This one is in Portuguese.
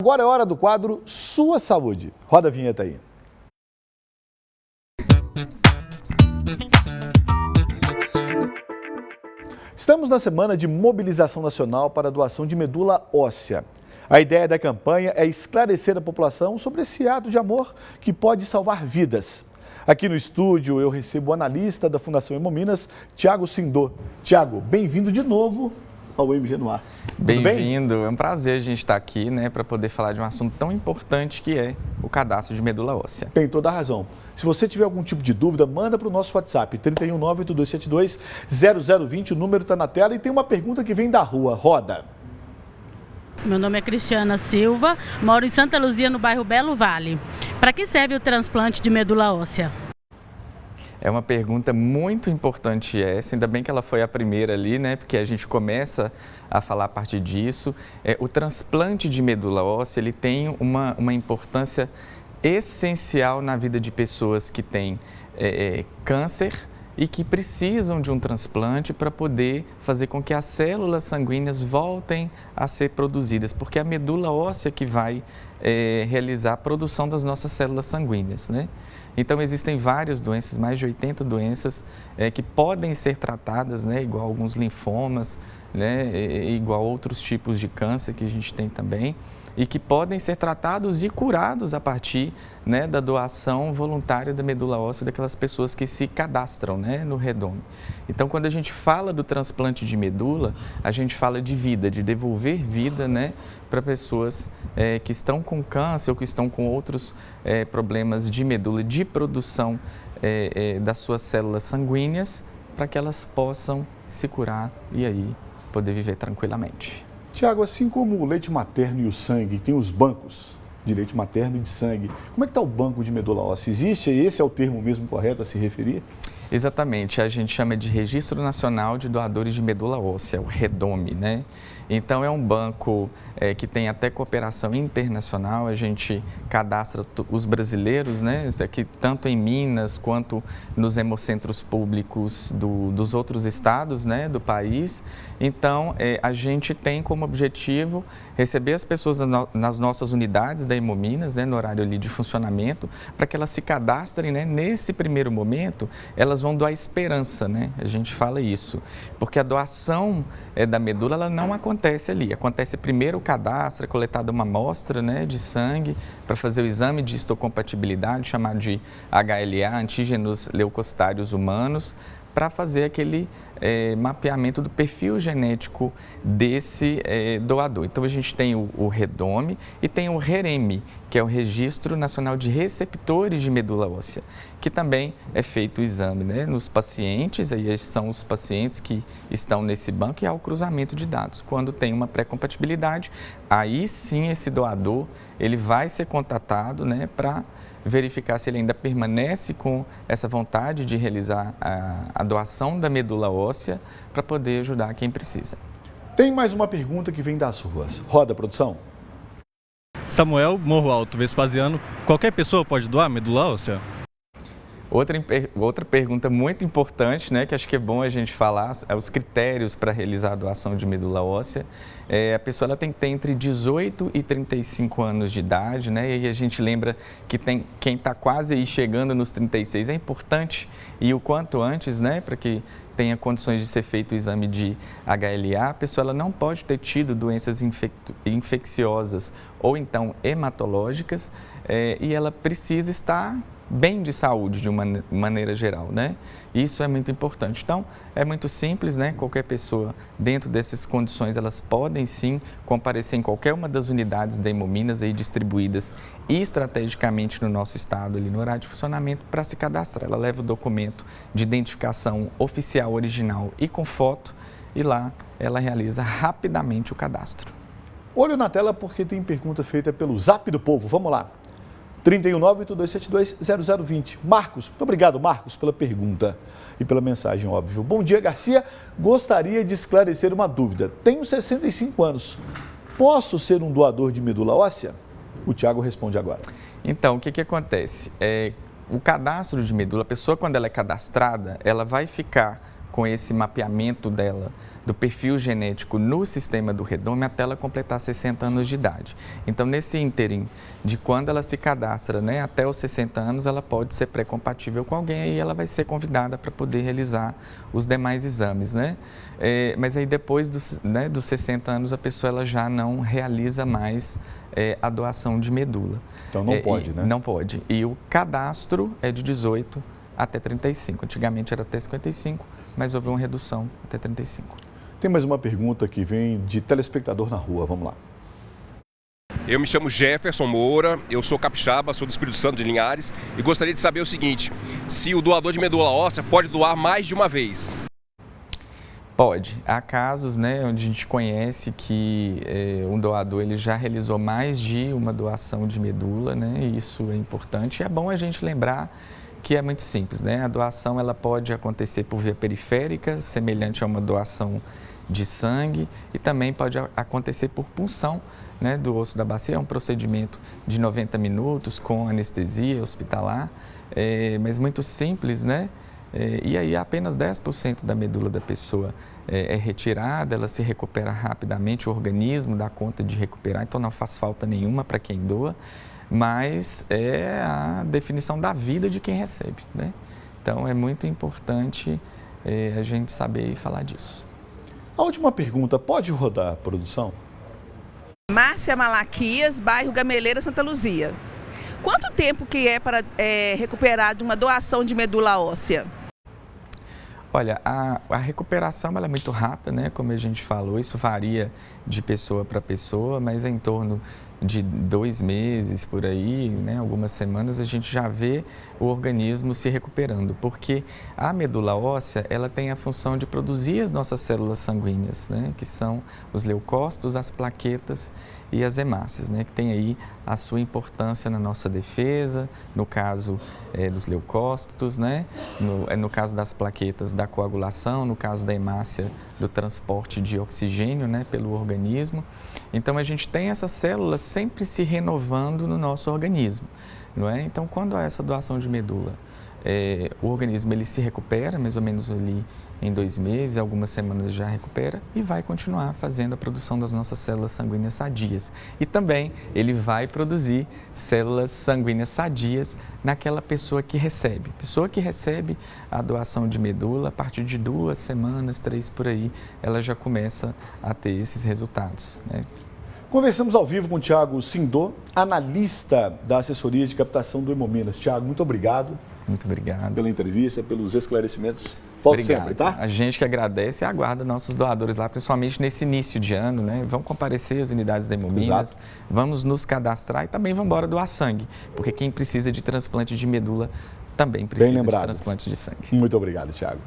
Agora é hora do quadro Sua Saúde. Roda a vinheta aí. Estamos na semana de mobilização nacional para a doação de medula óssea. A ideia da campanha é esclarecer a população sobre esse ato de amor que pode salvar vidas. Aqui no estúdio eu recebo o analista da Fundação Hemominas, Tiago Sindô. Tiago, bem-vindo de novo ao MG no Ar. Bem-vindo, é um prazer a gente estar aqui, para poder falar de um assunto tão importante que é o cadastro de medula óssea. Tem toda a razão. Se você tiver algum tipo de dúvida, manda para o nosso WhatsApp, 319-8272-0020, o número está na tela e tem uma pergunta que vem da rua. Roda. Meu nome é Cristiana Silva, moro em Santa Luzia, no bairro Belo Vale. Para que serve o transplante de medula óssea? É uma pergunta muito importante essa, ainda bem que ela foi a primeira ali, porque a gente começa a falar a partir disso. O transplante de medula óssea, ele tem uma importância essencial na vida de pessoas que têm câncer e que precisam de um transplante para poder fazer com que as células sanguíneas voltem a ser produzidas, porque é a medula óssea que vai realizar a produção das nossas células sanguíneas, Então, existem várias doenças, mais de 80 doenças que podem ser tratadas, igual alguns linfomas, igual outros tipos de câncer que a gente tem também, e que podem ser tratados e curados a partir da doação voluntária da medula óssea daquelas pessoas que se cadastram no Redome. Então, quando a gente fala do transplante de medula, a gente fala de vida, de devolver vida para pessoas que estão com câncer ou que estão com outros problemas de medula, de produção das suas células sanguíneas, para que elas possam se curar e aí poder viver tranquilamente. Tiago, assim como o leite materno e o sangue, tem os bancos de leite materno e de sangue, como é que está o banco de medula óssea? Existe? Esse é o termo mesmo correto a se referir? Exatamente, a gente chama de Registro Nacional de Doadores de Medula Óssea, o REDOME, Então, é um banco que tem até cooperação internacional, a gente cadastra os brasileiros, aqui, tanto em Minas quanto nos hemocentros públicos dos outros estados, do país. Então, a gente tem como objetivo receber as pessoas nas nossas unidades da Hemominas, no horário ali de funcionamento, para que elas se cadastrem, nesse primeiro momento, elas vão doar esperança, a gente fala isso, porque a doação da medula, ela não acontece ali, acontece primeiro o cadastro, é coletada uma amostra de sangue para fazer o exame de histocompatibilidade, chamado de HLA, antígenos leucocitários humanos, para fazer aquele mapeamento do perfil genético desse doador. Então, a gente tem o REDOME e tem o REREME, que é o Registro Nacional de Receptores de Medula Óssea, que também é feito o exame nos pacientes, aí são os pacientes que estão nesse banco e há o cruzamento de dados. Quando tem uma pré-compatibilidade, aí sim esse doador ele vai ser contatado para verificar se ele ainda permanece com essa vontade de realizar a doação da medula óssea para poder ajudar quem precisa. Tem mais uma pergunta que vem das ruas. Roda, produção. Samuel, Morro Alto, Vespasiano. Qualquer pessoa pode doar medula óssea? Outra pergunta muito importante, que acho que é bom a gente falar, é os critérios para realizar a doação de medula óssea. A pessoa ela tem que ter entre 18 e 35 anos de idade, e aí a gente lembra que tem quem está quase aí chegando nos 36, é importante ir o quanto antes, para que tenha condições de ser feito o exame de HLA. A pessoa ela não pode ter tido doenças infecciosas ou então hematológicas e ela precisa estar bem de saúde de uma maneira geral, Isso é muito importante. Então, é muito simples, Qualquer pessoa dentro dessas condições, elas podem sim comparecer em qualquer uma das unidades da Hemominas aí distribuídas estrategicamente no nosso estado, ali no horário de funcionamento, para se cadastrar. Ela leva o documento de identificação oficial, original e com foto e lá ela realiza rapidamente o cadastro. Olho na tela porque tem pergunta feita pelo Zap do Povo. Vamos lá. 319-8272-0020. Marcos, muito obrigado, Marcos, pela pergunta e pela mensagem, óbvio. Bom dia, Garcia. Gostaria de esclarecer uma dúvida. Tenho 65 anos. Posso ser um doador de medula óssea? O Tiago responde agora. Então, o que acontece? O cadastro de medula, a pessoa quando ela é cadastrada, ela vai ficar com esse mapeamento dela, do perfil genético no sistema do Redome até ela completar 60 anos de idade. Então, nesse ínterim de quando ela se cadastra, né, até os 60 anos, ela pode ser pré-compatível com alguém e ela vai ser convidada para poder realizar os demais exames, né? Mas aí depois dos 60 anos a pessoa ela já não realiza mais a doação de medula. Então não pode, né? Não pode. E o cadastro é de 18 até 35. Antigamente era até 55, mas houve uma redução até 35. Tem mais uma pergunta que vem de telespectador na rua, vamos lá. Eu me chamo Jefferson Moura, eu sou capixaba, sou do Espírito Santo de Linhares e gostaria de saber o seguinte, se o doador de medula óssea pode doar mais de uma vez? Pode. Há casos, né, onde a gente conhece que um doador ele já realizou mais de uma doação de medula, né, e isso é importante. É bom a gente lembrar que é muito simples, né? A doação ela pode acontecer por via periférica, semelhante a uma doação de sangue, e também pode acontecer por punção, né, do osso da bacia. É um procedimento de 90 minutos com anestesia hospitalar, mas muito simples, né? E aí apenas 10% da medula da pessoa é retirada, ela se recupera rapidamente, o organismo dá conta de recuperar, então não faz falta nenhuma para quem doa, mas é a definição da vida de quem recebe, né? Então é muito importante a gente saber falar disso. A última pergunta, pode rodar, produção? Márcia Malaquias, bairro Gameleira, Santa Luzia. Quanto tempo que é para recuperar de uma doação de medula óssea? Olha, a recuperação ela é muito rápida, né? Como a gente falou, isso varia de pessoa para pessoa, mas é em torno de 2 meses por aí, né? Algumas semanas, a gente já vê o organismo se recuperando, porque a medula óssea ela tem a função de produzir as nossas células sanguíneas, né? Que são os leucócitos, as plaquetas e as hemácias, né? Que tem aí a sua importância na nossa defesa, no caso dos leucócitos, né? No caso das plaquetas, da coagulação, no caso da hemácia, do transporte de oxigênio, né? Pelo organismo. Então, a gente tem essas células sempre se renovando no nosso organismo, não é? Então, quando há essa doação de medula, o organismo ele se recupera, mais ou menos ali em 2 meses, algumas semanas já recupera e vai continuar fazendo a produção das nossas células sanguíneas sadias. E também ele vai produzir células sanguíneas sadias naquela pessoa que recebe. Pessoa que recebe a doação de medula, a partir de 2 semanas, 3 por aí, ela já começa a ter esses resultados, né? Conversamos ao vivo com o Thiago Sindô, analista da assessoria de captação do Hemominas. Thiago, muito obrigado. Muito obrigado. Pela entrevista, pelos esclarecimentos. Volte sempre, tá? A gente que agradece e aguarda nossos doadores lá, principalmente nesse início de ano, né? Vão comparecer às unidades da Hemominas, vamos nos cadastrar e também vamos embora doar sangue, porque quem precisa de transplante de medula também precisa de transplante de sangue. Muito obrigado, Thiago.